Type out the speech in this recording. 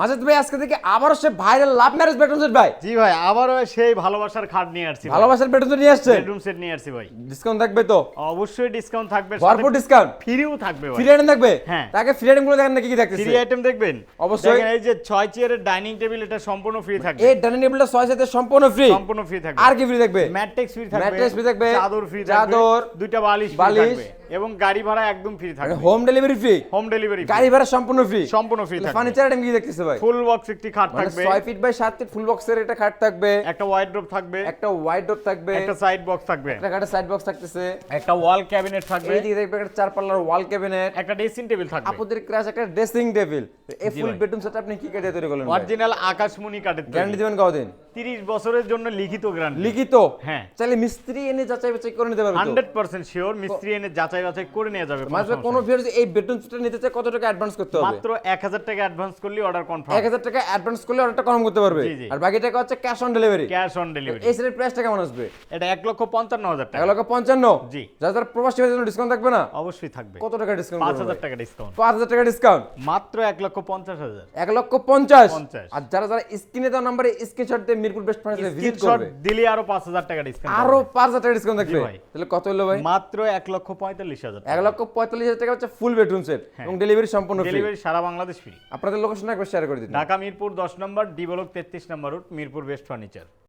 মাঝে ভাই আজকে থেকে আবারও সে viral love marriage bedroom set ভাই। জি ভাই, আবারও সেই ভালোবাসার খাট নিয়ে আসছি। ভালোবাসার বেডরুম সেট নিয়ে আসছে, বেডরুম সেট নিয়ে আসছি ভাই। ডিসকাউন্ট থাকবে তো? অবশ্যই ডিসকাউন্ট থাকবে, ভরপুর ডিসকাউন্ট, ফ্রিও থাকবে ভাই। ফ্রি আইটেম থাকবে? হ্যাঁ। তাকে ফ্রি আইটেম গুলো দেখেন না কি কি থাকতেছে? ফ্রি আইটেম দেখবেন অবশ্যই। দেখেন এই যে 6 চেয়ারের ডাইনিং টেবিল, এটা সম্পূর্ণ ফ্রি থাকবে। এই ডাইনিং টেবিলটা 6 সাথে সম্পূর্ণ ফ্রি, সম্পূর্ণ ফ্রি থাকবে। আর কি ফ্রি থাকবে? ম্যাট্রেস ফ্রি থাকবে, ম্যাট্রেস ফ্রি থাকবে, চাদর ফ্রি থাকবে, চাদর, দুইটা বালিশ ফ্রি বালিশ, থাকবে এবং গাড়ি ভাড়া একদম ফ্রি থাকবে। Home delivery free, home delivery, গাড়ি ভাড়া সম্পূর্ণ ফ্রি, সম্পূর্ণ ফ্রি থাকবে। ফার্নিচার আইটেম কি দেখতেছে ভাই? ফুল বক্স একটি খাট মানে থাকবে, 6 ফিট বাই 7 ফিট ফুল বক্সের একটা খাট থাকবে, একটা ওয়াইড্রপ থাকবে, একটা ওয়াইড ডোর থাকবে, একটা সাইড বক্স থাকবে, একটা খাটে সাইড বক্স থাকতেছে, একটা ওয়াল ক্যাবিনেট থাকবে, এই দিকে দেখবে একটা 4 পাল্লার ওয়াল ক্যাবিনেট, একটা ড্রেসিং টেবিল থাকবে। আপনাদের ক্রাশ একটা ড্রেসিং টেবিল। এই জি ফুল ভাই। বেডরুম সেট আপনি কি কাটে তৈরি করলেন? অরিজিনাল আকাশমণি কাঠের গ্যারান্টি তৈরি, দিবেন কতদিন? 30 বছরের জন্য লিখিত গ্যারান্টি। লিখিত? হ্যাঁ, চাইলে মিস্ত্রি এনে যাচাই বাছাই করে নিতে পারবে তো? 100% শিওর, মিস্ত্রি এনে যাচাই বাছাই করে নিয়ে যাবে। কোনো মাঝে সমস্যা কোনো নেই। ভিউয়ার এই বেডরুম সেটটা নিতে চায় কত টাকা অ্যাডভান্স করতে হবে? মাত্র 1000 টাকা অ্যাডভান্স করলে অর্ডার কনফার্ম। 1000 টাকা অ্যাডভান্স করলে অর্ডারটা কনফার্ম করতে পারবে, জি, জি। আর বাকি টাকা হচ্ছে cash on delivery. Cash on delivery. এই সেটের প্রাইসটা কেমন আসবে? এটা 1,55,000 টাকা। 1,55,000? জি। যারা প্রবাসী ভাইদের জন্য ডিসকাউন্ট থাকবে না? অবশ্যই থাকবে। কত টাকা ডিসকাউন্ট? 5000 টাকা ডিসকাউন্ট। 5000 টাকা ডিসকাউন্ট, মাত্র 1,50,000। 1,50,000। আর যারা স্ক্রিনে দেওয়া নম্বরে স্ক্রিনশট দিয়ে মিরপুর বেস্ট ফার্নিচারে ভিজিট স্ক্রিনশট করবে, দিলে আরো 5000 টাকা ডিসকাউন্ট। আরো 5000 টাকা ডিসকাউন্ট থাকবে। জি ভাই। তাহলে কত হলো ভাই? মাত্র 1,45,000 টাকা। 1,45,000 টাকা হচ্ছে ফুল বেডরুম সেট এবং ডেলিভারি সম্পূর্ণ ফ্রি। ডেলিভারি সারা বাংলাদেশ ফ্রি। আপনাদের লোকেশন একবার শেয়ার করে দিন। ঢাকা মিরপুর 10 নম্বর, ডি ব্লক 33 নম্বর রুট, মিরপুর বেস্ট ফার্নিচার।